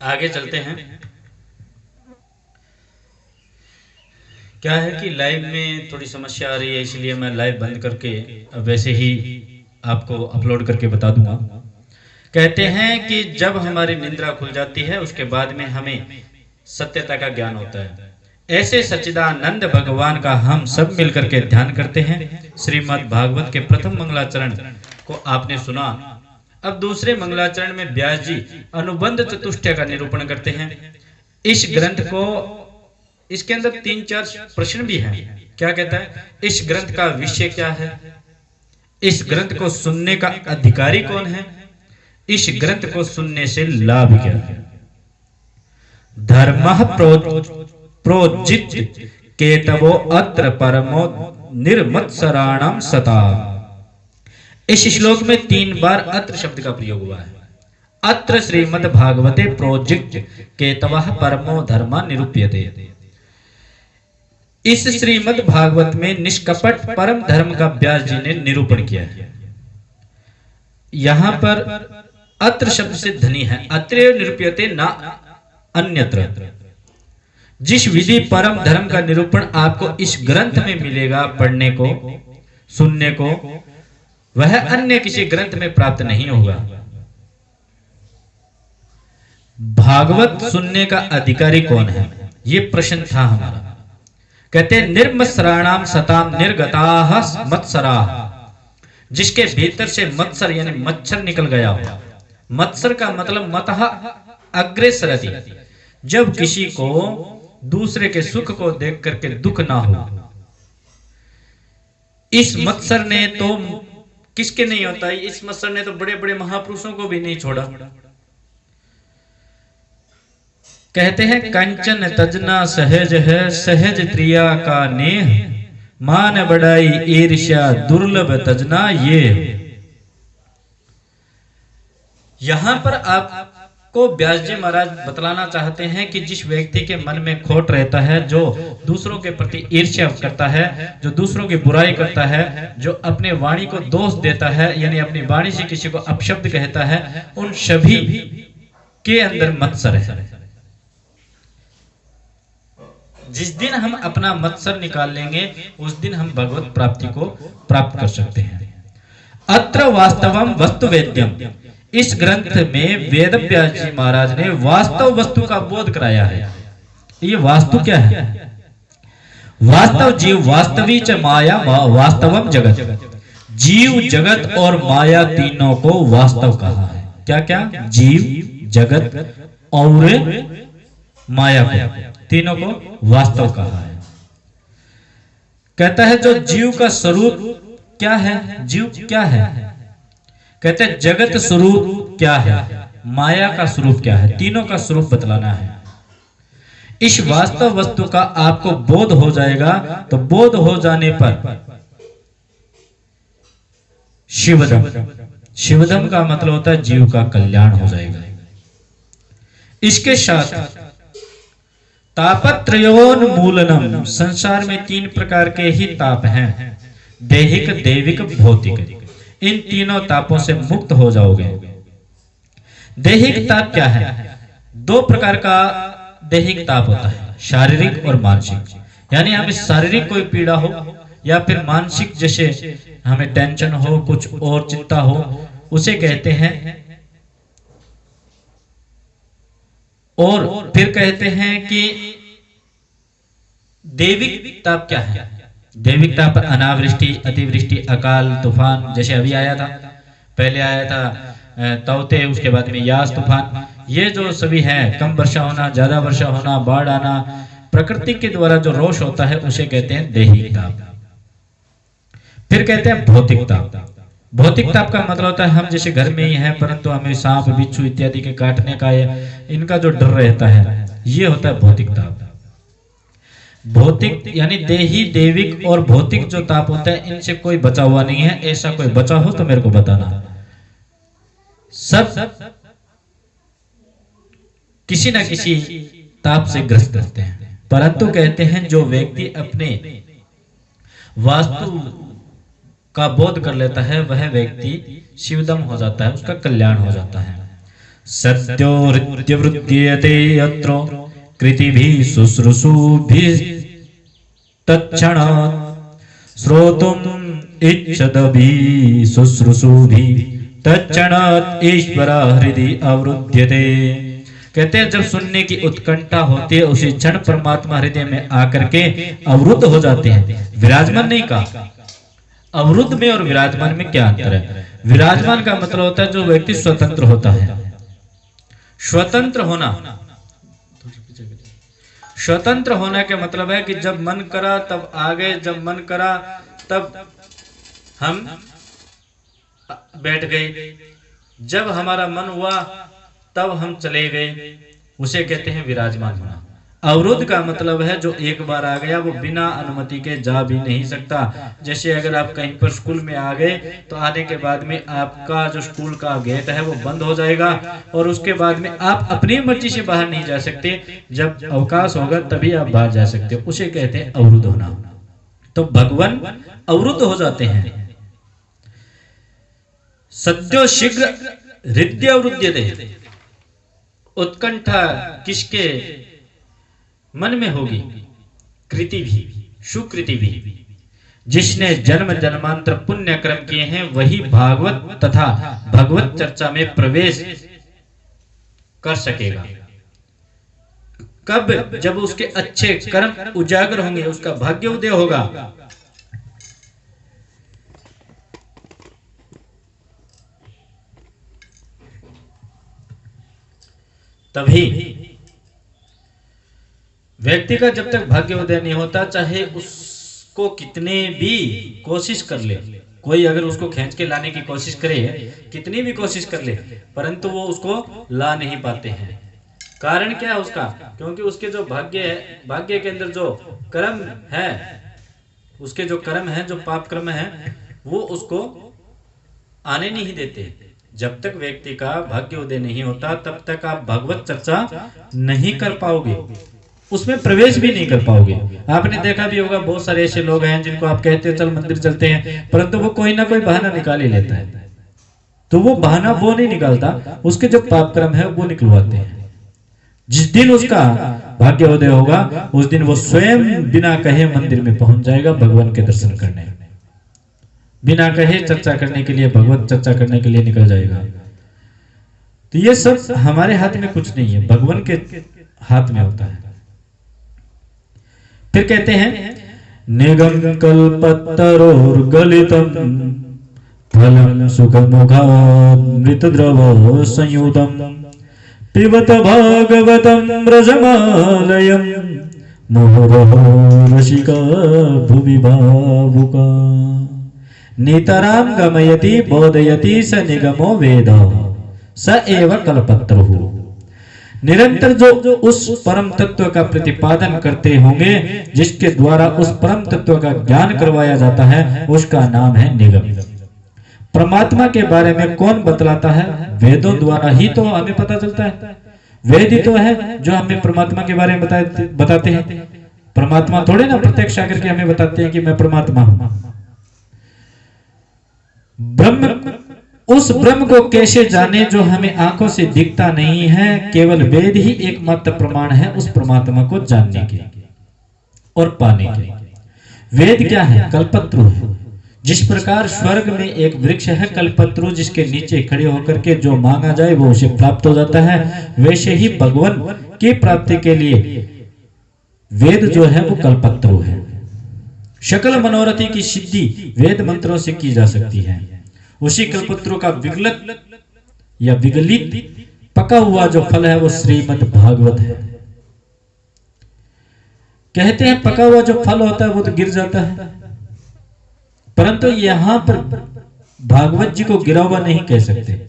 आगे चलते हैं। क्या है कि लाइव में थोड़ी समस्या आ रही है, इसलिए मैं लाइव बंद करके वैसे ही आपको अपलोड करके बता दूंगा। कहते हैं कि जब हमारी निद्रा खुल जाती है उसके बाद में हमें सत्यता का ज्ञान होता है। ऐसे सच्चिदानंद भगवान का हम सब मिलकर के ध्यान करते हैं। श्रीमद् भागवत के प्रथम मंगलाचरण को आपने सुना। अब दूसरे मंगलाचरण में व्यास जी अनुबंध चतुष्टय का निरूपण करते हैं। इस ग्रंथ को, इसके अंदर 3-4 प्रश्न भी हैं। क्या कहता है? इस ग्रंथ का विषय क्या है? इस ग्रंथ को सुनने का अधिकारी कौन है? इस ग्रंथ को सुनने से लाभ क्या है? धर्मः प्रोजित केतवो अत्र परमो निर्मत्सराणाम सता। इस श्लोक में 3 बार अत्र शब्द का प्रयोग हुआ है। अत्र श्रीमद् भागवते प्रोजित केतवः परमो धर्म निरूप्यते। इस श्रीमद् भागवत में निष्कपट परम धर्म का व्यास जी ने निरूपण किया है। यहां पर अत्र शब्द से ध्वनि है। अत्र निरूप्यते न अन्यत्र। जिस विधि परम धर्म का निरूपण आपको इस ग्रंथ में मिलेगा पढ़ने को, सुनने को, वह अन्य किसी ग्रंथ में प्राप्त नहीं होगा। भागवत सुनने का अधिकारी कौन है, यह प्रश्न था हमारा। कहते हैं निर्मत्सराणाम सताम निर्गताः मत्सराः। जिसके भीतर से मत्सर यानी मच्छर निकल गया हो। मत्सर का मतलब मतः अग्रेसरति। जब किसी को दूसरे के सुख को देख करके दुख ना हो। इस मत्सर ने तो किसके नहीं होता है, इस मत्सर ने तो बड़े बड़े महापुरुषों को भी नहीं छोड़ा। कहते हैं कंचन तजना सहज है, सहज त्रिया का नेह, मान बढ़ाई ईर्ष्या दुर्लभ तजना ये। यहां पर आपको व्यास जी महाराज बतलाना चाहते हैं कि जिस व्यक्ति के मन में खोट रहता है, जो दूसरों के प्रति ईर्ष्या करता है, जो दूसरों की बुराई करता है, जो अपने वाणी को दोष देता है, यानी अपनी वाणी से किसी को अपशब्द कहता है, उन सभी के अंदर मत्सर है। जिस दिन हम अपना मत्सर निकाल लेंगे उस दिन हम भगवत प्राप्ति को प्राप्त कर सकते हैं। अत्र वास्तवम वस्तु वेद्यम। इस ग्रंथ में वेद व्यास जी महाराज ने वास्तव वस्तु का बोध कराया है। ये वास्तु क्या है? वास्तव जीव वास्तवी च माया वास्तवम जगत। जीव जगत और माया तीनों को वास्तव कहा है। क्या क्या? जीव जगत और माया को, तीनों को वास्तव कहा है। कहता है जो जीव का स्वरूप क्या है, जीव क्या है? कहते हैं जगत स्वरूप क्या है, माया का स्वरूप क्या है, तीनों का स्वरूप बतलाना है। इस वास्तव वस्तु का आपको बोध हो जाएगा तो बोध हो जाने पर शिवदम, शिवदम का मतलब होता है जीव का कल्याण हो जाएगा। इसके साथ तापत्रयोन्मूलनम। संसार में 3 प्रकार के ही ताप हैं, दैहिक दैविक भौतिक। इन तीनों तापों से मुक्त हो जाओगे। दैहिक ताप क्या है? 2 प्रकार का दैहिक ताप होता है, शारीरिक और मानसिक। यानी हमें शारीरिक कोई पीड़ा हो या फिर मानसिक जैसे हमें टेंशन हो, कुछ और चिंता हो, उसे कहते हैं। और फिर कहते हैं कि दैविक ताप क्या है? दैविक ताप अनावृष्टि, अतिवृष्टि, अकाल, तूफान, जैसे अभी आया था, पहले आया था तौते, उसके बाद में यास तूफान। ये जो सभी है, कम वर्षा होना, ज्यादा वर्षा होना, बाढ़ आना, प्रकृति के द्वारा जो रोष होता है उसे कहते हैं दैहिक ताप। फिर कहते हैं भौतिक ताप। भौतिक ताप का मतलब होता है हम जैसे घर में ही हैं परंतु हमें सांप बिच्छू इत्यादि के काटने का इनका जो डर रहता है, ये होता है भौतिक ताप। भौतिक यानी देही दैविक और भौतिक जो ताप होता है इनसे कोई बचा हुआ नहीं है। ऐसा कोई बचा हो तो मेरे को बताना। सब किसी ना किसी ताप से ग्रस्त रहते हैं, परंतु कहते हैं जो व्यक्ति अपने वास्तु का बोध कर लेता है वह व्यक्ति शिवदम हो जाता है, उसका कल्याण हो जाता है। सद्यो हृद्यवृद्ध्यते अत्र कृतिभिः शुश्रूषुभिः तत्क्षणात् श्रोतुम् इच्छदभिः शुश्रूषुभिः तत्क्षणात् ईश्वरा हृदि अवरुध्यते। कहते हैं जब सुनने की उत्कंठा होती है उसी क्षण परमात्मा हृदय में आकर के अवरुद्ध हो जाते हैं। विराजमान नहीं कहा, अवरुद्ध में और विराजमान में क्या अंतर है? विराजमान का मतलब होता है जो व्यक्ति स्वतंत्र होता है। स्वतंत्र होना, स्वतंत्र होना का मतलब है कि जब मन करा तब आ गए, जब मन करा तब हम बैठ गए, जब हमारा मन हुआ तब हम चले गए, उसे कहते हैं विराजमान होना। अवरुद्ध का मतलब है जो एक बार आ गया वो बिना अनुमति के जा भी नहीं सकता। जैसे अगर आप कहीं पर स्कूल में आ गए तो आने के बाद में आपका जो स्कूल का गेट है वो बंद हो जाएगा और उसके बाद में आप अपनी मर्जी से बाहर नहीं जा सकते। जब अवकाश होगा तभी आप बाहर जा सकते हो, उसे कहते हैं अवरुद्ध होना। तो भगवान अवरुद्ध हो जाते हैं। सद्यो शीघ्र हृदय अवरुद्ध्यते, उत्कंठा किसके मन में होगी? कृति भी, सुकृति भी, जिसने जन्म जन्मांतर पुण्य कर्म किए हैं वही भागवत तथा भगवत चर्चा में प्रवेश कर सकेगा। कब? जब उसके अच्छे कर्म उजागर होंगे, उसका भाग्य उदय होगा, तभी व्यक्ति का जब तक भाग्य उदय नहीं होता, चाहे उसको कितने भी कोशिश कर ले, कोई अगर उसको खींच के लाने की कोशिश करे, कितनी भी कोशिश कर ले, परंतु वो उसको ला नहीं पाते हैं। कारण क्या है उसका? क्योंकि उसके जो भाग्य है, भाग्य के अंदर जो कर्म है, उसके जो कर्म है, जो पाप कर्म है, वो उसको आने नहीं देते। जब तक व्यक्ति का भाग्य उदय नहीं होता तब तक आप भगवत चर्चा नहीं कर पाओगे, उसमें प्रवेश भी नहीं कर पाओगे। आपने देखा भी होगा बहुत सारे ऐसे लोग हैं जिनको आप कहते हैं चल मंदिर चलते हैं, परंतु वो कोई ना कोई बहाना निकाल ही लेता है। तो वो बहाना वो नहीं निकालता, उसके जो पाप कर्म है वो निकलवाते हैं। जिस दिन उसका भाग्य उदय होगा उस दिन वो स्वयं बिना कहे मंदिर में पहुंच जाएगा भगवान के दर्शन करने, बिना कहे चर्चा करने के लिए, भगवत चर्चा करने के लिए निकल जाएगा। तो ये सब हमारे हाथ में कुछ नहीं है, भगवान के हाथ में होता है। फिर कहते हैं निगम कल्पतरोर्गलितम फलम सुखमुखामृत द्रव संयुतम पिबत भागवतम रजमालयम मुहुरहो रसिका भुवि भावुका नितराम गमयति बोधयति स निगमो वेद स एव कल्पतरुः। निरंतर जो उस परम तत्व का प्रतिपादन करते होंगे, जिसके द्वारा उस परम तत्व का ज्ञान करवाया जाता है, उसका नाम है निगम। परमात्मा के बारे में कौन बतलाता है? वेदों द्वारा ही तो हमें पता चलता है। वेद ही तो है जो हमें परमात्मा के बारे में बताते हैं। परमात्मा थोड़े ना प्रत्यक्ष आकर के हमें बताते हैं कि मैं परमात्मा हूं। ब्रह्म, उस ब्रह्म को कैसे जाने जो हमें आंखों से दिखता नहीं है? केवल वेद ही एकमात्र प्रमाण है उस परमात्मा को जानने के और पाने के। वेद क्या है? कल्पत्रु है। जिस प्रकार स्वर्ग में एक वृक्ष है कल्पत्रु, जिसके नीचे खड़े होकर के जो मांगा जाए वो उसे प्राप्त हो जाता है, वैसे ही भगवान की प्राप्ति के लिए वेद जो है वो कल्पत्रु है। सकल मनोरथी की सिद्धि वेद मंत्रों से की जा सकती है। उसी कल्पत्रु का विगलित या विगलित पका हुआ जो फल है वो श्रीमद् भागवत है। कहते हैं पका हुआ जो फल होता है वो तो गिर जाता है, परंतु यहां पर भागवत जी को गिरा हुआ नहीं कह सकते।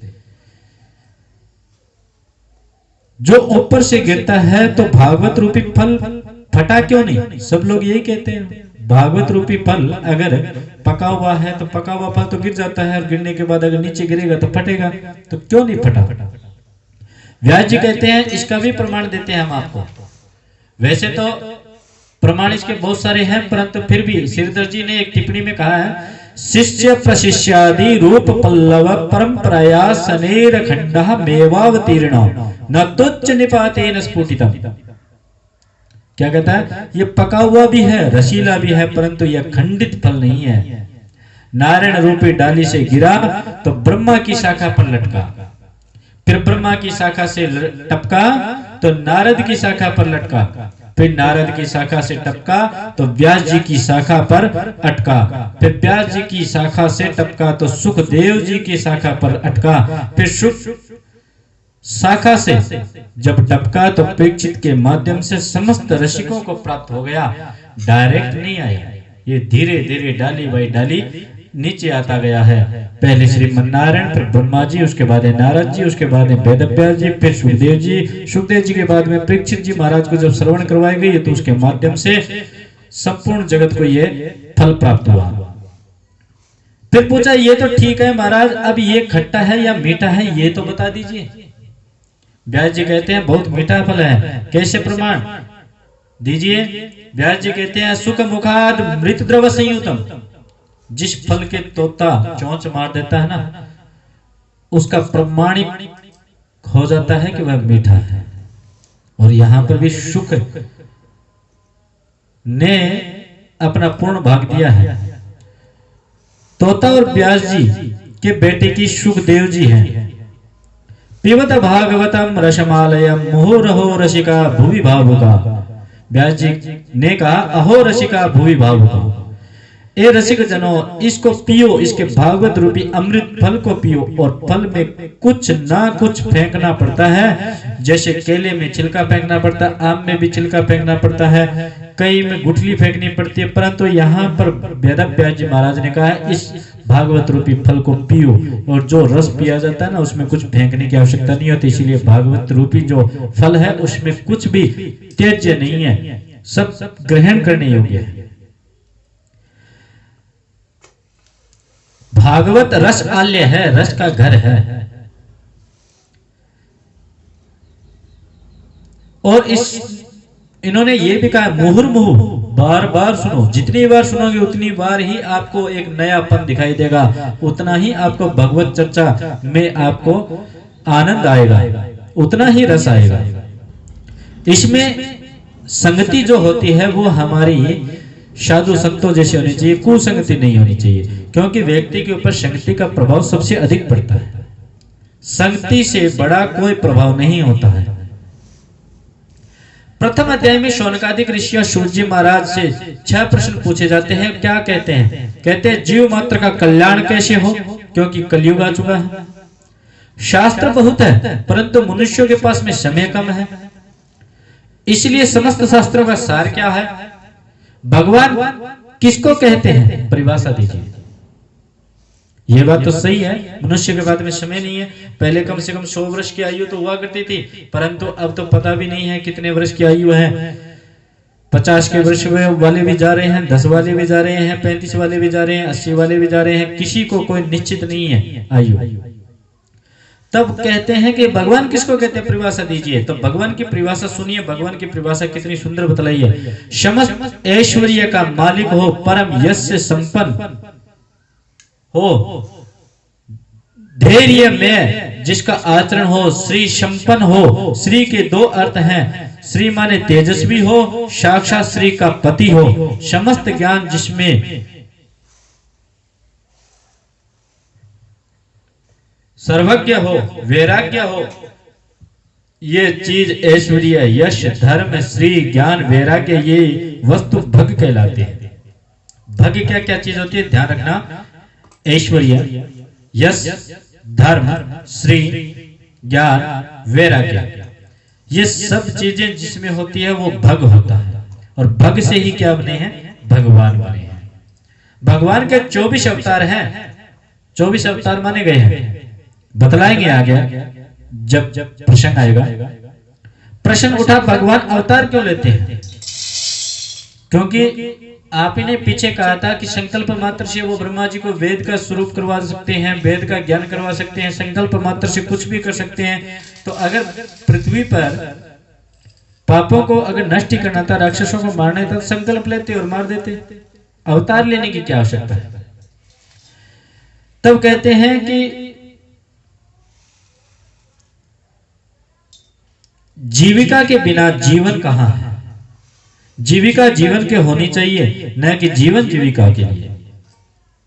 जो ऊपर से गिरता है तो भागवत रूपी फल फटा क्यों नहीं? सब लोग यही कहते हैं भागवत रूपी फल अगर पका हुआ है तो पका हुआ फल तो गिर जाता है, और गिरने के बाद अगर नीचे गिरेगा तो फटेगा, तो क्यों नहीं फटा? व्यास जी कहते हैं इसका भी प्रमाण देते हैं हम आपको। वैसे तो प्रमाण इसके बहुत सारे हैं, परंतु फिर भी श्रीधर जी ने एक टिप्पणी में कहा है शिष्य प्रशिष्यादि रूप पल्लव परंपराया सनेर खंड मेवावतीर्ण न तुच्छ निपातेन स्फुटितम। क्या कहता है? ये पका हुआ भी है, रसीला भी है, परंतु यह खंडित फल नहीं है। नारायण रूपी डाली से गिरा तो ब्रह्मा की शाखा पर लटका, फिर ब्रह्मा की शाखा से टपका तो नारद की शाखा पर लटका, फिर नारद की शाखा से टपका तो व्यास जी की शाखा पर अटका, फिर व्यास जी की शाखा से टपका तो सुखदेव जी की शाखा पर अटका, फिर सुख शाखा से जब टपका तो परीक्षित के माध्यम से समस्त रसिकों को प्राप्त हो गया। डायरेक्ट नहीं आया, ये धीरे धीरे डाली बाई डाली नीचे आता गया है। पहले श्रीमन नारायण, फिर ब्रह्मा जी, उसके बाद है नारद जी, उसके बाद है वेदव्यास जी, फिर सुखदेव जी, सुखदेव जी के बाद में परीक्षित जी महाराज को जब श्रवण करवाई गई तो उसके माध्यम से संपूर्ण जगत को ये फल प्राप्त हुआ। फिर पूछा ये तो ठीक है महाराज, अब ये खट्टा है या मीठा है ये तो बता दीजिए। व्यास जी कहते हैं बहुत मीठा फल है, कैसे प्रमाण दीजिए। व्यास जी कहते हैं सुख मुखाद मृत द्रव संयुतम। जिस फल के तोता चोंच मार देता है ना, उसका प्रमाणिक हो जाता है कि वह मीठा है। और यहां पर भी शुक्र ने अपना पूर्ण भाग दिया है। तोता और व्यास जी के बेटे की सुखदेव जी हैं। पिबत भागवतम रसमालयम मुहुरहो रसिका भुवि भावुका। व्यास जी ने कहा अहो रसिका भुवि भावुका, ए रसिक जनों इसको पियो, इसके भागवत रूपी अमृत फल को पियो। और फल में कुछ ना कुछ फेंकना पड़ता है, जैसे केले में छिलका फेंकना पड़ता है, आम में भी छिलका फेंकना पड़ता है, कई में गुठली फेंकनी पड़ती है, परंतु यहाँ पर वेदव्यास जी महाराज ने कहा है इस भागवत रूपी फल को पियो। और जो रस पिया जाता है ना उसमें कुछ फेंकने की आवश्यकता नहीं होती, इसीलिए भागवत रूपी जो फल है उसमें कुछ भी त्याज्य नहीं है, सब ग्रहण करने योग्य है। भागवत रस आल्य है, रस का घर है। और इन्होंने ये भी कहा मुहुर्मुहु, बार बार सुनो, जितनी बार सुनोगे उतनी बार ही आपको एक नयापन दिखाई देगा, उतना ही आपको भगवत चर्चा में आपको आनंद आएगा, उतना ही रस आएगा। इसमें संगति जो होती है वो हमारी साधु संतों जैसी होनी चाहिए, कुसंगति नहीं होनी चाहिए, क्योंकि व्यक्ति के ऊपर संगति का प्रभाव सबसे अधिक पड़ता है। संगति से बड़ा कोई प्रभाव नहीं होता है। प्रथम अध्याय में शौनकादिक ऋषि सूर्य जी महाराज से 6 प्रश्न पूछे जाते हैं। क्या कहते हैं? कहते हैं जीव मात्र का कल्याण कैसे हो, क्योंकि कलयुग आ चुका है। शास्त्र बहुत है परंतु मनुष्यों के पास में समय कम है, इसलिए समस्त शास्त्रों का सार क्या है? भगवान किसको कहते हैं? परिभाषा दीजिए। ये बात तो सही है, मनुष्य के बाद में समय नहीं है। पहले कम से कम 100 वर्ष की आयु तो हुआ करती थी, परंतु अब तो पता भी नहीं है कितने वर्ष की आयु है। 50 के वर्ष वाले भी जा रहे हैं, 10 वाले भी जा रहे हैं, 35 वाले भी जा रहे हैं, 80 वाले भी जा रहे हैं, किसी को कोई निश्चित नहीं है आयु। तब कहते हैं कि भगवान किसको कहते हैं? परिभाषा दीजिए। तो भगवान की परिभाषा सुनिए, भगवान की परिभाषा कितनी सुंदर बतलाई है। समस्त ऐश्वर्य का मालिक हो, परम यश से संपन्न हो, धैर्य में जिसका आचरण हो, श्री संपन्न हो। श्री के 2 अर्थ हैं, श्री माने तेजस्वी हो, साक्षात श्री का पति हो, समस्त ज्ञान जिसमें सर्वज्ञ हो, वैराग्य हो। ये चीज ऐश्वर्य, यश, धर्म, श्री, ज्ञान, वैराग्य, ये वस्तु भग कहलाते हैं। भग क्या क्या चीज होती है? ध्यान रखना, ऐश्वर्य, यश, धर्म, श्री, ज्ञान, वैराग्य, ये सब चीजें जिसमें होती है वो भग होता है। और भग से ही क्या बने हैं? भगवान बने हैं। भगवान के 24 अवतार हैं, 24 अवतार माने गए हैं, बतलाएंगे आगे जब प्रश्न आएगा। प्रश्न उठा भगवान अवतार क्यों लेते हैं? क्योंकि आप ही ने पीछे कहा था कि संकल्प मात्र से वो ब्रह्मा जी को वेद का स्वरूप करवा सकते हैं, वेद का ज्ञान करवा सकते हैं, संकल्प मात्र से कुछ भी कर सकते हैं। तो अगर पृथ्वी पर पापों को अगर नष्ट करना था, राक्षसों को मारना था, तो संकल्प लेते और मार देते। अवतार लेने की क्या आवश्यकता है? तब कहते हैं कि जीविका के बिना जीवन कहां है। जीविका जीवन के होनी चाहिए, न कि जीवन जीविका के लिए।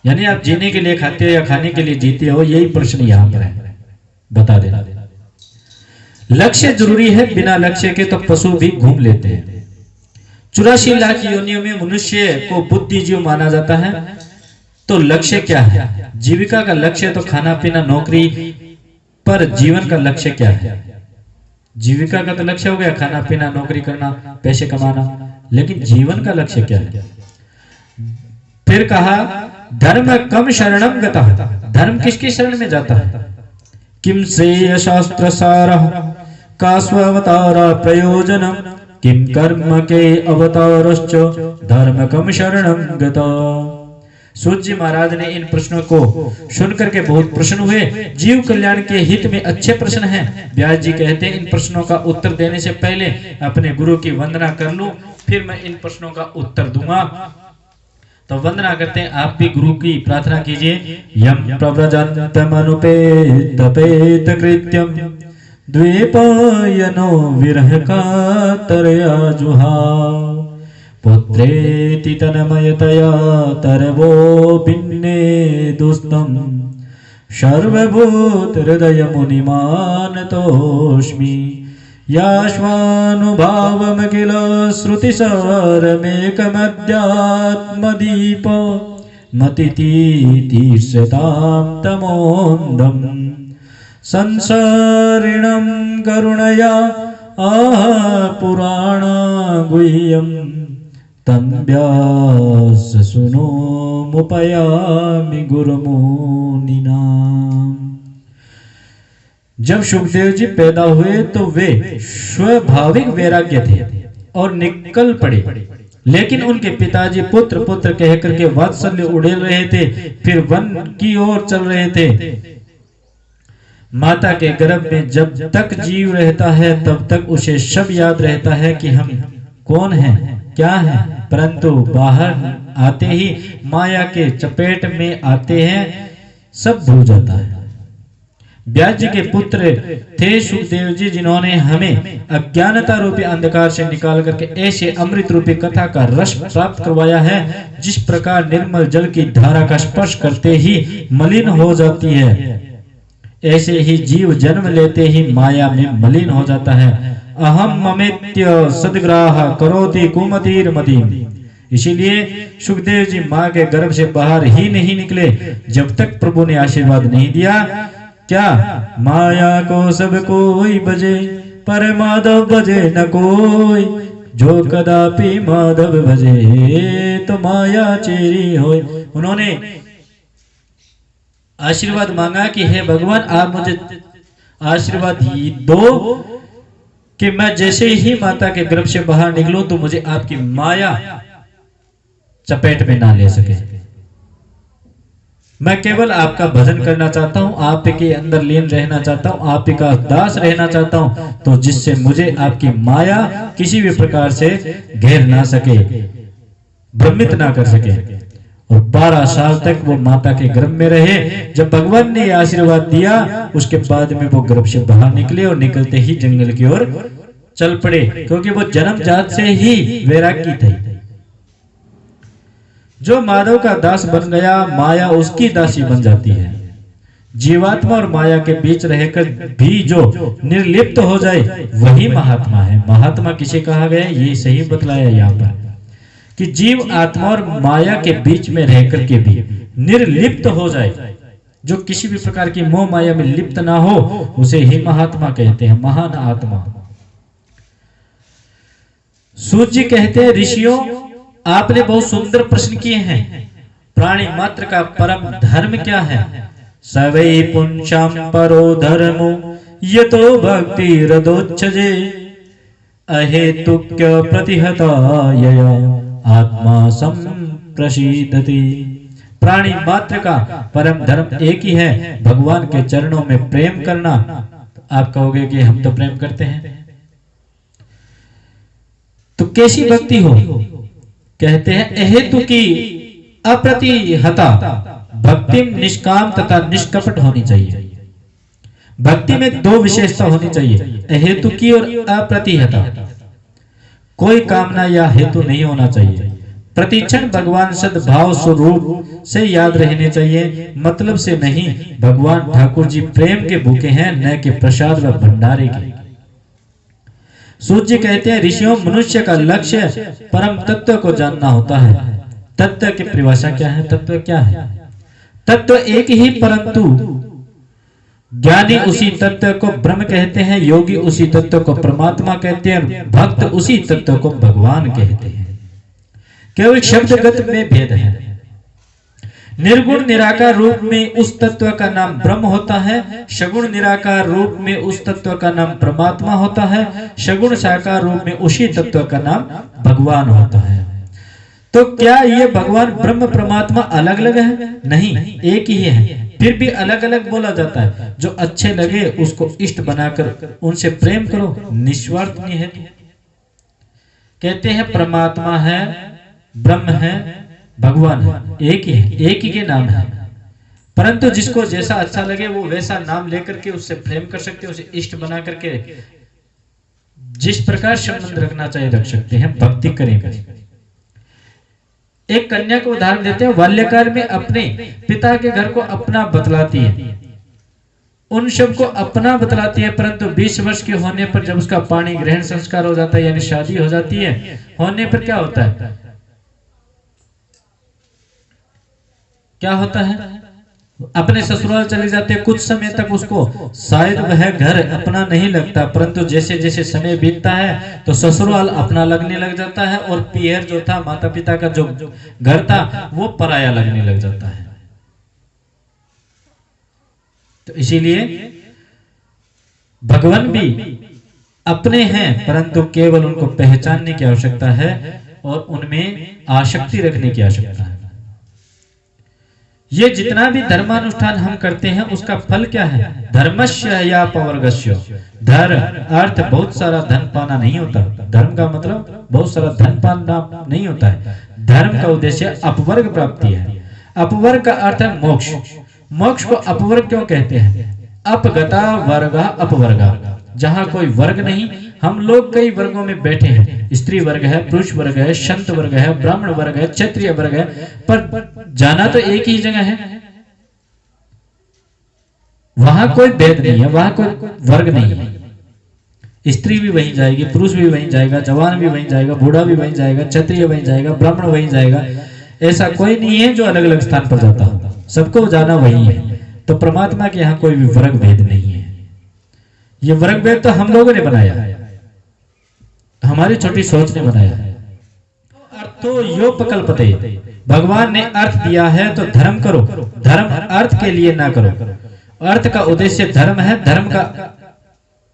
यानी आप जीने के लिए खाते हो या खाने के लिए जीते हो, यही प्रश्न यहां पर है, बता देना। लक्ष्य जरूरी है, बिना लक्ष्य के तो पशु भी घूम लेते हैं। 84 लाख योनियों में मनुष्य को बुद्धिजीव माना जाता है। तो लक्ष्य क्या है? जीविका का लक्ष्य तो खाना पीना नौकरी, पर जीवन का लक्ष्य क्या है? जीविका का तो लक्ष्य हो गया खाना पीना नौकरी करना पैसे कमाना, लेकिन जीवन का लक्ष्य क्या है? फिर कहा धर्म कम शरणम गतः। धर्म किसकी शरण में जाता है? किम श्रेय शास्त्र सारः का स्वावतारा प्रयोजनम किम कर्म के अवतारश्च धर्म कम शरणम गतः। सूत जी महाराज ने इन प्रश्नों को सुनकर के बहुत प्रश्न हुए। जीव कल्याण के हित में अच्छे प्रश्न हैं। व्यास जी कहते हैं इन प्रश्नों का उत्तर देने से पहले अपने गुरु की वंदना कर लूं, फिर मैं इन प्रश्नों का उत्तर दूंगा। तो वंदना करते हैं, आप भी गुरु की प्रार्थना कीजिए। यम प्रव्रजन्तमनुपेत पेत कृत्यम द्वीपायनो विरह कातरया जुहाव पुत्रेति तन्मयतया तरवो भिन्ने दुस्तम सर्वभूत हृदय मुनिमानतोऽस्मि याश्वानुभावमखिल श्रुतिसारमेकमध्यात्मदीप मतितीतीर्षतां तमोऽन्धम् संसारिणं करुणया आह पुराणागुह्यम् तं व्यास सुनोमुपयामि गुरुमुनिनाम्। जब सुखदेव जी पैदा हुए तो वे स्वाभाविक वैराग्य थे और निकल पड़े, लेकिन उनके पिताजी पुत्र पुत्र कह करके वात्सल्य उड़ेल रहे थे, फिर वन की ओर चल रहे थे। माता के गर्भ में जब तक जीव रहता है तब तक उसे सब याद रहता है कि हम कौन हैं, क्या हैं, परंतु बाहर आते ही माया के चपेट में आते हैं, सब भूल जाता है। व्यास जी के पुत्र थे सुखदेव जी, जिन्होंने हमें अज्ञानता रूपी अंधकार से निकाल करके ऐसे अमृत रूपी कथा का रस प्राप्त करवाया है, जिस प्रकार निर्मल जल की धारा का स्पर्श करते ही मलिन हो जाती है, ऐसे ही जीव जन्म लेते ही माया में मलिन हो जाता है। अहम ममेत्य सद्ग्राह करोति कुमतिर मतिम। इसीलिए सुखदेव जी माँ के गर्भ से बाहर ही नहीं निकले जब तक प्रभु ने आशीर्वाद नहीं दिया। क्या माया को सब कोई बजे पर माधव बजे न कोई, जो कदापि माधव बजे तो माया चेरी होय। उन्होंने आशीर्वाद मांगा कि हे भगवान आप मुझे आशीर्वाद दो कि मैं जैसे ही माता के गर्भ से बाहर निकलूं तो मुझे आपकी माया चपेट में ना ले सके। मैं केवल आपका भजन करना चाहता हूं, आपके अंदर लीन रहना चाहता हूं, आपका दास रहना चाहता हूं, तो जिससे मुझे आपकी माया किसी भी प्रकार से घेर ना सके, भ्रमित ना कर सके। और 12 साल तक वो माता के गर्भ में रहे। जब भगवान ने आशीर्वाद दिया उसके बाद में वो गर्भ से बाहर निकले और निकलते ही जंगल की ओर चल पड़े, क्योंकि वो जन्मजात से ही वैरागी थे। जो माधव का दास बन गया, माया उसकी दासी बन जाती है। जीवात्मा और माया के बीच रहकर भी जो निर्लिप्त हो जाए वही महात्मा है। महात्मा किसे कहा गया ये सही बतलाया यहाँ पर कि जीव आत्मा और माया के बीच में रहकर के भी निर्लिप्त हो जाए, जो किसी भी प्रकार की मोह माया में लिप्त ना हो, उसे ही महात्मा कहते हैं, महान आत्मा। सूत जी कहते हैं ऋषियों आपने बहुत सुंदर प्रश्न किए हैं। प्राणी मात्र का परम धर्म क्या है? सवै पुंसाम परो धर्मो यतो भक्ति रदोच्छजे अहेतुक्य प्रतिहता यया आत्मा संप्रसीदति। प्राणी मात्र का परम धर्म एक ही है, भगवान के चरणों में प्रेम करना। आप कहोगे कि हम तो प्रेम करते हैं, तो कैसी भक्ति हो? कहते हैं अहेतु की अप्रतिहता भक्ति निष्काम तथा निष्कपट होनी चाहिए। भक्ति में दो विशेषता होनी चाहिए, हेतु की और अप्रतिहता। कोई कामना या हेतु नहीं होना चाहिए। प्रतिक्षण भगवान सद्भाव स्वरूप से याद रहने चाहिए, मतलब से नहीं। भगवान ठाकुर जी प्रेम के भूखे हैं, न कि प्रसाद व भंडारे के। सूत जी कहते हैं, ऋषियों मनुष्य का लक्ष्य परम तत्व को जानना होता है। तत्व की परिभाषा क्या है? तत्व क्या है? तत्व एक ही, परंतु ज्ञानी उसी तत्व को ब्रह्म कहते हैं, योगी उसी तत्व को परमात्मा कहते हैं, भक्त उसी तत्व को भगवान कहते हैं। केवल शब्दगत में भेद है। निर्गुण निराकार रूप में उस तत्व का नाम ब्रह्म होता है, सगुण निराकार रूप में उस तत्व का नाम परमात्मा होता है, सगुण साकार रूप में उसी तत्व का नाम भगवान होता है। तो क्या ये भगवान ब्रह्म परमात्मा अलग अलग है? नहीं, एक ही है। फिर भी अलग अलग बोला जाता है। जो अच्छे लगे उसको इष्ट बनाकर उनसे प्रेम करो, निस्वार्थ नहीं है। कहते हैं परमात्मा है, ब्रह्म है, भगवान है, एक ही है, एक ही के नाम है। परंतु जिसको जैसा अच्छा लगे वो वैसा नाम लेकर के उससे प्रेम कर सकते हैं, उसे इष्ट बना करके जिस प्रकार संबंध रखना चाहिए रख सकते हैं। भक्ति करें। एक कन्या को उदाहरण देते हैं, बाल्यकाल में अपने पिता के घर को अपना बतलाती है, उन सब को अपना बतलाती है, परंतु 20 वर्ष के होने पर जब उसका पाणी ग्रहण संस्कार हो जाता है, यानी शादी हो जाती है, होने पर क्या होता है? क्या होता है? अपने ससुराल चले जाते हैं। कुछ समय तक उसको शायद वह घर अपना नहीं लगता, परंतु जैसे जैसे समय बीतता है तो ससुराल अपना लगने लग जाता है, और पियर जो था, माता पिता का जो घर था, वो पराया लगने लग जाता है। तो इसीलिए भगवान भी अपने हैं, परंतु केवल उनको पहचानने की आवश्यकता है और उनमें आसक्ति रखने की आवश्यकता है। ये जितना भी धर्मानुष्ठान हम करते हैं उसका फल क्या है? धर्मस्य या पवर्गस्य। धर्म अर्थ बहुत सारा धन पाना नहीं होता। धर्म का मतलब बहुत सारा धन पाना नहीं होता है। धर्म का उद्देश्य अपवर्ग प्राप्ति है। अपवर्ग का अर्थ है मोक्ष। मोक्ष को अपवर्ग क्यों कहते हैं? अपगता वर्गा अपवर्गा, जहां कोई वर्ग नहीं। हम लोग कई वर्गों में बैठे हैं, स्त्री वर्ग है, पुरुष वर्ग है, संत वर्ग है, ब्राह्मण वर्ग है, क्षत्रिय वर्ग है, पर जाना तो एक ही जगह है। वहां कोई भेद नहीं है, वहां कोई वर्ग नहीं है। स्त्री भी वहीं जाएगी, पुरुष भी वहीं जाएगा, जवान भी वहीं जाएगा, बूढ़ा भी वहीं जाएगा, क्षत्रिय वहीं जाएगा, ब्राह्मण वहीं जाएगा। ऐसा कोई नहीं है जो अलग अलग स्थान पर जाता हो, सबको जाना वही है। तो परमात्मा के यहाँ कोई भी वर्ग भेद नहीं है। ये वर्ग भेद तो हम लोगों ने बनाया है, हमारी छोटी सोच ने बनाया है। अर्थो यो प्रकल्पते, भगवान ने अर्थ दिया है तो धर्म करो। धर्म अर्थ के लिए ना करो। अर्थ का उद्देश्य धर्म है, धर्म का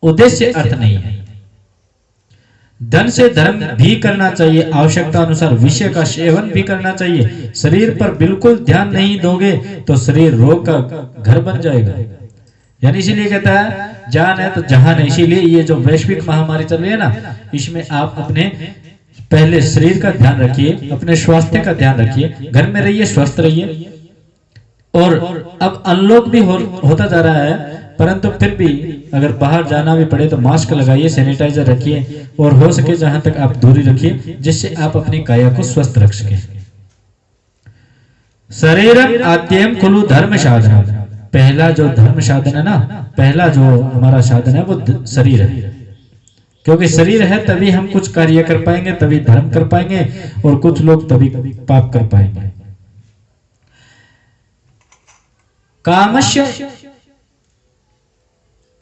उद्देश्य अर्थ नहीं है। धन से धर्म भी करना चाहिए, आवश्यकता अनुसार विषय का सेवन भी करना चाहिए। शरीर पर बिल्कुल ध्यान नहीं दोगे तो शरीर रोग का घर बन जाएगा। यानी इसीलिए कहता है जान है तो जहान है। इसीलिए ये जो वैश्विक महामारी चल रही है ना, इसमें आप अपने पहले शरीर का ध्यान रखिए, अपने स्वास्थ्य का ध्यान रखिए, घर में रहिए, स्वस्थ रहिए। और अब अनलॉक भी होता जा रहा है, परंतु फिर भी अगर बाहर जाना भी पड़े तो मास्क लगाइए, सैनिटाइजर रखिए, और हो सके जहां तक आप दूरी रखिए, जिससे आप अपनी काया को स्वस्थ रख सके। शरीरम आद्यम कुलु धर्म साधन, पहला जो धर्म साधन है ना, पहला जो हमारा साधन है वो शरीर है। क्योंकि शरीर है तभी हम कुछ कार्य कर पाएंगे, तभी धर्म कर पाएंगे, और कुछ लोग तभी पाप कर पाएंगे। कामस्य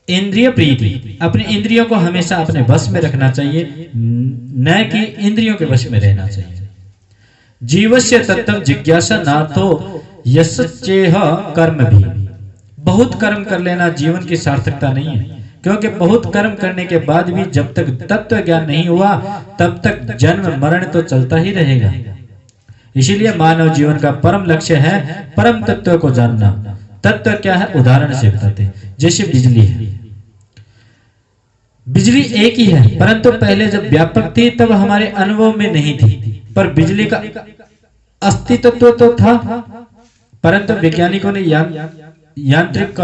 इंद्रिय प्रीति, अपने इंद्रियों को हमेशा अपने वश में रखना चाहिए, न कि इंद्रियों के वश में रहना चाहिए। जीवस्य तत्व जिज्ञासा नार्थो यस्चेह कर्म भी, बहुत कर्म कर लेना जीवन की सार्थकता नहीं है। क्योंकि बहुत कर्म करने के बाद भी जब तक तत्व ज्ञान नहीं हुआ तब तक जन्म मरण तो चलता ही रहेगा। इसीलिए मानव जीवन का परम लक्ष्य है परम तत्व को जानना। तत्व क्या है? उदाहरण से बताते हैं। जैसे बिजली है, बिजली एक ही है, परंतु पहले जब व्यापक थी तब हमारे अनुभव में नहीं थी, पर बिजली का अस्तित्व तो था, परंतु वैज्ञानिकों ने यांत्रिक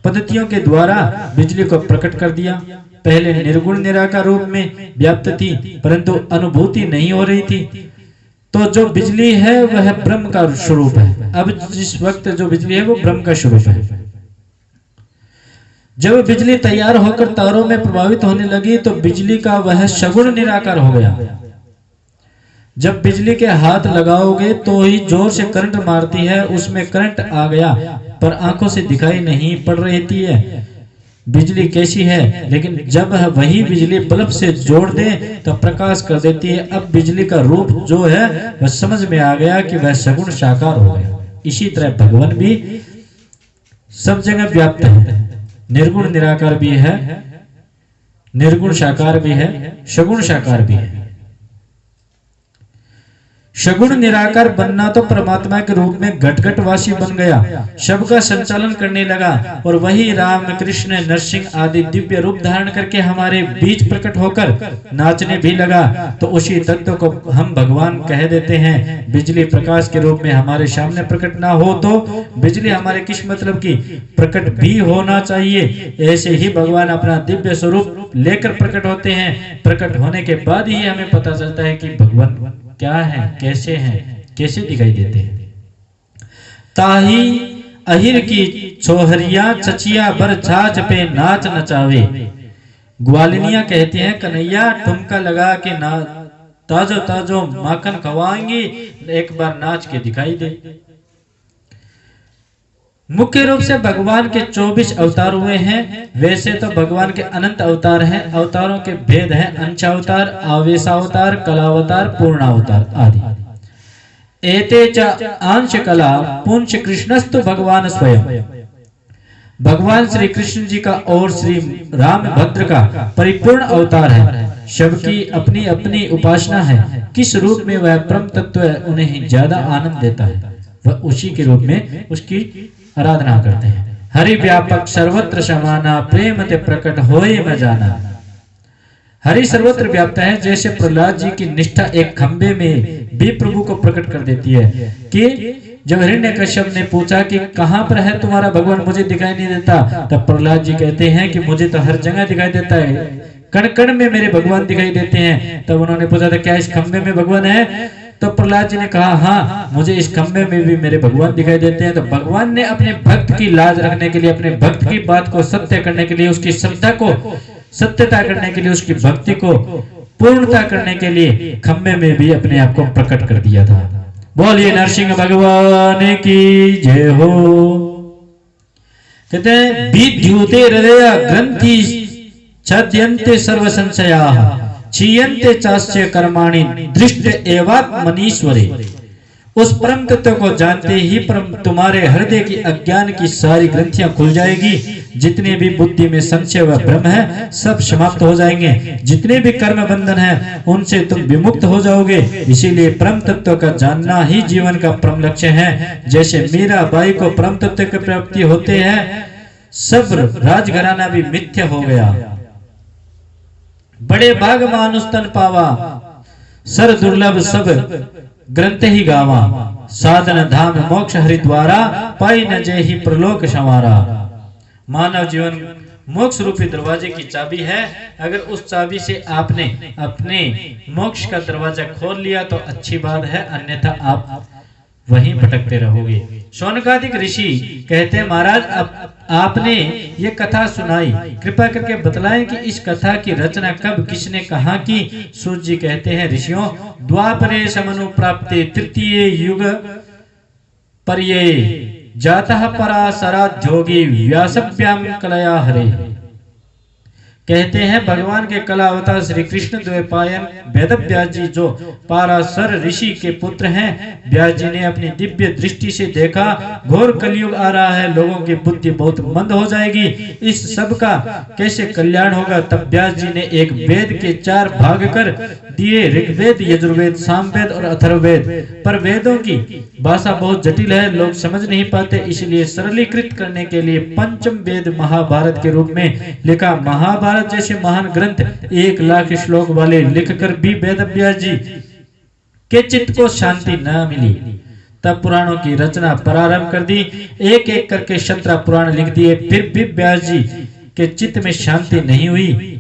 पद्धतियों के द्वारा बिजली को प्रकट कर दिया। पहले निर्गुण निराकार रूप में व्याप्त थी, परंतु अनुभूति नहीं हो रही थी। तो जो बिजली है वह ब्रह्म का स्वरूप है। अब जिस वक्त जो बिजली है वो ब्रह्म का स्वरूप है। जब बिजली तैयार होकर तारों में प्रभावित होने लगी तो बिजली का वह सगुण निराकार हो गया। जब बिजली के हाथ लगाओगे तो ही जोर से करंट मारती है, उसमें करंट आ गया, पर आंखों से दिखाई नहीं पड़ रही थी है बिजली कैसी है। लेकिन जब वही बिजली बल्ब से जोड़ दे तो प्रकाश कर देती है। अब बिजली का रूप जो है वह समझ में आ गया कि वह सगुण साकार हो गया। इसी तरह भगवान भी सब जगह व्याप्त है, निर्गुण निराकार भी है, निर्गुण साकार भी है, सगुण साकार भी है। सगुण निराकार बनना तो परमात्मा के रूप में घट घटवासी बन गया, सबका संचालन करने लगा और वही राम कृष्ण नरसिंह आदि दिव्य रूप धारण करके हमारे बीच प्रकट होकर नाचने भी लगा। तो उसी तत्व को हम भगवान कह देते हैं। बिजली प्रकाश के रूप में हमारे सामने प्रकट ना हो तो बिजली हमारे किस मतलब की प्रकट भी होना चाहिए। ऐसे ही भगवान अपना दिव्य स्वरूप लेकर प्रकट होते हैं। प्रकट होने के बाद ही हमें पता चलता है कि भगवान क्या है, कैसे हैं, कैसे दिखाई देते हैं। ताही अहिर की छोहरिया चचिया बर छाछ पे नाच नचावे। ग्वालिनिया कहते हैं कन्हैया ठुमका लगा के ना ताजो ताजो माखन खवाएंगी, एक बार नाच के दिखाई दे। मुख्य रूप से भगवान के 24 अवतार हुए हैं। वैसे तो भगवान के अनंत अवतार हैं। अवतारों के भेद हैं अंशावतार, आवेशावतार, कलावतार, पूर्णावतार आदि। एते च अंश कला पुंछ कृष्णस्तु भगवान स्वयं। भगवान श्री कृष्ण जी का और श्री राम भद्र का परिपूर्ण अवतार है। सबकी अपनी अपनी उपासना है। किस रूप में वह परम तत्व है उन्हें ज्यादा आनंद देता है, वह उसी के रूप में उसकी आराधना करते हैं। हरि व्यापक सर्वत्र समाना प्रेम ते प्रकट होए न जाना। हरि सर्वत्र व्याप्त है। जैसे प्रहलाद जी की निष्ठा एक खंबे में भी प्रभु को प्रकट कर देती है कि जब हिरण्यकश्यप ने पूछा कि कहां पर है तुम्हारा भगवान, मुझे दिखाई नहीं देता, तब प्रहलाद जी कहते हैं कि मुझे तो हर जगह दिखाई देता है, कण कण में मेरे भगवान दिखाई देते हैं। तब उन्होंने पूछा था क्या इस खंबे में भगवान है? तो प्रहलाद जी ने कहा हाँ, मुझे इस खंबे में भी मेरे भगवान दिखाई देते हैं। तो भगवान ने अपने भक्त की लाज रखने के लिए, अपने भक्त की बात को सत्य करने के लिए, उसकी श्रद्धा को सत्यता करने के लिए, उसकी भक्ति को पूर्णता करने के लिए खंबे में भी अपने आप को प्रकट कर दिया था। बोलिए नरसिंह भगवान की जय हो। कहते हैं विद्युते हृदय ग्रंथि छद्यन्ते सर्व संशयाः क्षीयन्ते चास्य कर्माणि दृष्ट एवात्मनीश्वरे। उस परम तत्व को जानते ही परम तुम्हारे हृदय की अज्ञान की सारी ग्रंथियां खुल जाएगी। जितने भी बुद्धि में संशय व भ्रम है सब समाप्त हो जाएंगे। जितने भी कर्म बंधन है उनसे तुम विमुक्त हो जाओगे। इसीलिए परम तत्व का जानना ही जीवन का परम लक्ष्य है। जैसे मीराबाई को परम तत्व की प्राप्ति होते हैं, सब राजघराना भी मिथ्या हो गया। बड़े भाग मानुष तन पावा, सर दुर्लभ सब ग्रंथ ही गावा। साधन धाम मोक्ष हरिद्वारा, पाई न जय ही प्रलोक संवारा। मानव जीवन मोक्ष रूपी दरवाजे की चाबी है। अगर उस चाबी से आपने अपने मोक्ष का दरवाजा खोल लिया तो अच्छी बात है, अन्यथा आप वहीं भटकते रहोगे। शौनकादिक ऋषि कहते हैं महाराज आपने ये कथा सुनाई, कृपा करके बतलाएं कि इस कथा की रचना कब किसने कहा की। सूर्य जी कहते हैं ऋषियों द्वापरे समनु प्राप्ते तृतीय युग पर्ये जातः पराशराध्योगी व्यासभ्याम कलया हरे। कहते हैं भगवान के कला अवतार श्री कृष्ण द्वैपायन वेद व्यास जी जो पाराशर ऋषि के पुत्र हैं, व्यास जी ने अपनी दिव्य दृष्टि से देखा घोर कलयुग आ रहा है, लोगों की बुद्धि बहुत मंद हो जाएगी, इस सब का कैसे कल्याण होगा। तब व्यास जी ने एक वेद के 4 भाग कर दिए, ऋग्वेद, यजुर्वेद, सामवेद और अथर्ववेद। पर वेदों की भाषा बहुत जटिल है, लोग समझ नहीं पाते, इसलिए सरलीकृत करने के लिए पंचम वेद महाभारत के रूप में लिखा। महाभारत जैसे महान ग्रंथ 1 लाख श्लोक वाले लिखकर भी वेद व्यास जी के चित्त को शांति न मिली। तब पुराणों की रचना प्रारंभ कर दी। एक एक करके 17 पुराण लिख दिए, फिर भी व्यास जी के चित्त में शांति नहीं हुई।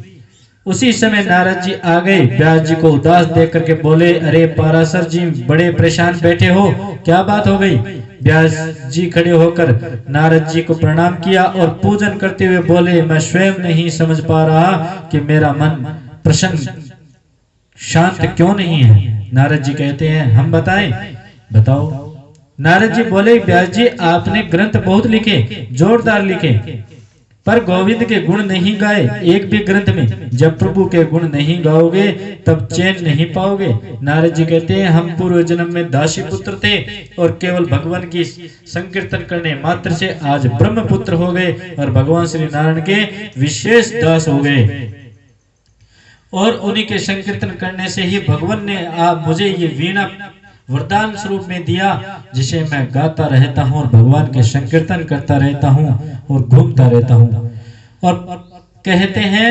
उसी समय नारद जी आ गए। व्यास जी को उदास देख करके बोले, अरे पाराशर जी, बड़े परेशान बैठे हो, क्या बात हो गई? व्यास जी खड़े होकर नारद जी को प्रणाम किया और पूजन करते हुए बोले, मैं स्वयं नहीं समझ पा रहा कि मेरा मन प्रसन्न शांत क्यों नहीं है। नारद जी कहते हैं, हम बताएं? बताओ। नारद जी बोले, व्यास जी, आपने ग्रंथ बहुत लिखे, जोरदार लिखे, पर गोविंद के गुण नहीं गाए एक भी ग्रंथ में। जब प्रभु के गुण नहीं गाओगे तब चैन नहीं पाओगे। नारद जी कहते हैं, हम पूर्व जन्म में दासी पुत्र थे और केवल भगवान की संकीर्तन करने मात्र से आज ब्रह्म पुत्र हो गए और भगवान श्री नारायण के विशेष दास हो गए। और उन्हीं के संकीर्तन करने से ही भगवान ने मुझे ये वीणा वरदान स्वरूप में दिया, जिसे मैं गाता रहता हूँ और भगवान के संकीर्तन करता रहता हूँ और घूमता रहता हूँ। और कहते हैं,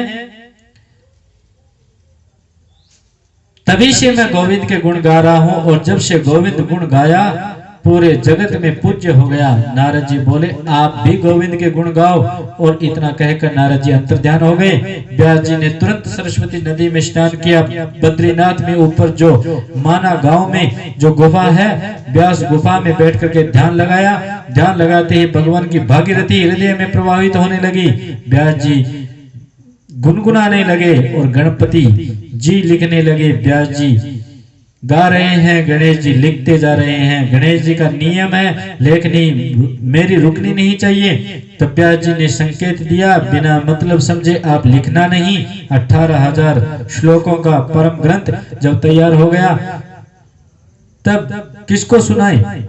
तभी से मैं गोविंद के गुण गा रहा हूँ और जब से गोविंद गुण गाया पूरे जगत में पूज्य हो गया। नारद जी बोले, आप भी गोविंद के गुण गाओ। और इतना कहकर नारद जी अंतर्ध्यान हो गए। व्यास जी ने तुरंत सरस्वती नदी में स्नान किया। बद्रीनाथ में ऊपर जो माना गांव में जो गुफा है, व्यास गुफा में बैठ करके ध्यान लगाया। ध्यान लगाते ही भगवान की भागीरथी हृदय में प्रवाहित होने लगी। व्यास जी गुनगुनाने लगे और गणपति जी लिखने लगे। व्यास जी गा रहे हैं, गणेश जी लिखते जा रहे हैं। गणेश जी का नियम है, लेखनी मेरी रुकनी नहीं चाहिए। तो व्यास जी ने संकेत दिया, बिना मतलब समझे आप लिखना नहीं। 18,000 श्लोकों का परम ग्रंथ जब तैयार हो गया तब किसको सुनाए?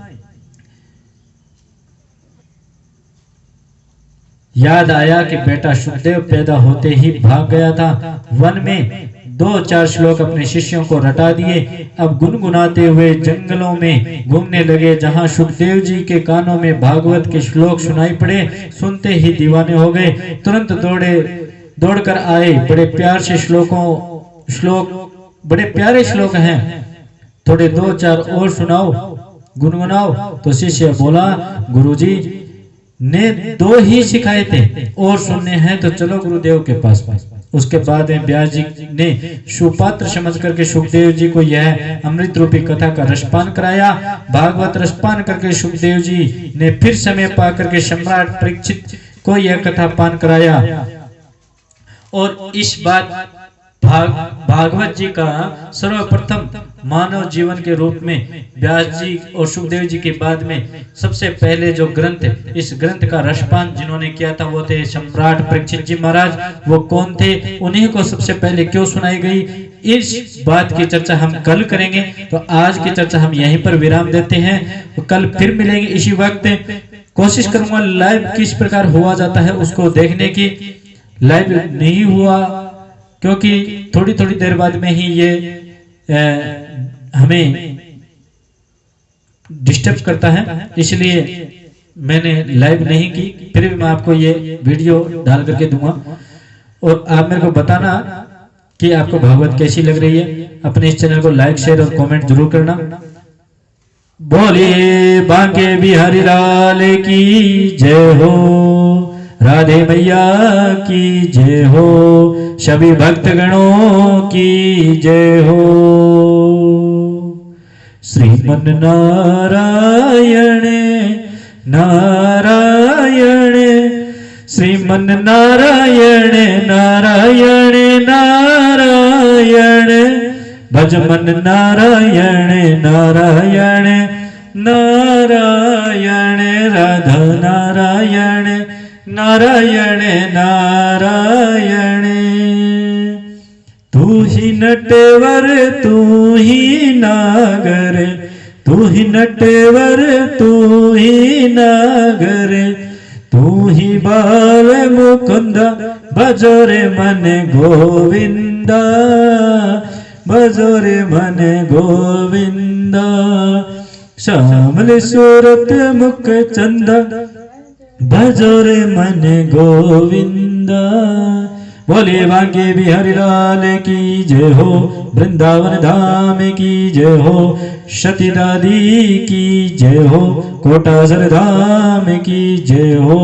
याद आया कि बेटा सुखदेव पैदा होते ही भाग गया था वन में। 2-4 श्लोक अपने शिष्यों को रटा दिए। अब गुनगुनाते हुए जंगलों में घूमने लगे। जहां सुखदेव जी के कानों में भागवत के श्लोक सुनाई पड़े, सुनते ही दीवाने हो गए। तुरंत दौड़कर आए। बड़े प्यारे श्लोक हैं, थोड़े 2-4 और सुनाओ, गुनगुनाओ। तो शिष्य बोला, गुरुजी ने 2 ही सिखाए थे और सुनने हैं तो चलो गुरुदेव के पास। उसके बाद में व्यास जी ने सुपात्र समझ करके सुखदेव जी को यह अमृत रूपी कथा का रसपान कराया। भागवत रसपान करके सुखदेव जी ने फिर समय पा करके सम्राट परीक्षित को यह कथा पान कराया। और इस बात भागवत जी का सर्वप्रथम मानव जीवन के रूप में व्यास जी और सुखदेव जी के बाद में सबसे पहले जो ग्रंथ, इस ग्रंथ का रसपान जिन्होंने किया था वो थे सम्राट परीक्षित जी महाराज। वो कौन थे, उन्हीं को सबसे पहले क्यों सुनाई गई, इस बात की चर्चा हम कल करेंगे। तो आज की चर्चा हम यहीं पर विराम देते हैं। तो कल फिर मिलेंगे इसी वक्त। कोशिश करूंगा लाइव किस प्रकार हुआ जाता है उसको देखने की। लाइव नहीं हुआ क्योंकि थोड़ी थोड़ी देर बाद में ही ये हमें डिस्टर्ब करता है, इसलिए मैंने लाइव नहीं की। फिर भी मैं आपको ये वीडियो डाल करके दूंगा और आप मेरे को बताना कि आपको भागवत कैसी लग रही है। अपने इस चैनल को लाइक, शेयर और कमेंट जरूर करना। बोले बांके बिहारी लाल की जय हो, राधे मैया की जय हो, सभी भक्त गणों की जय हो। श्रीमन नारायण नारायण, श्रीमन नारायण नारायण नारायण, भजमन नारायण नारायण नारायण, राधा नारायण नारायण नारायण। तू ही नटवर तू ही नागर, तू ही नटवर तू ही नागर, तू ही बाल मुकुंद भजोरे मन गोविंदा, भजोरे मन गोविंदा। श्यामल सूरत मुख चंदा, भजोरे मन गोविंदा, बोले बांके बिहारी लाल की जय हो, वृंदावन धाम की जय हो, सती दादी की जय हो, कोटासर धाम की जय हो,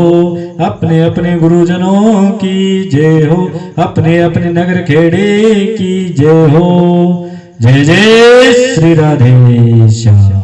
अपने अपने गुरुजनों की जय हो, अपने अपने नगर खेड़े की जय हो। जय जय श्री राधेश्याम।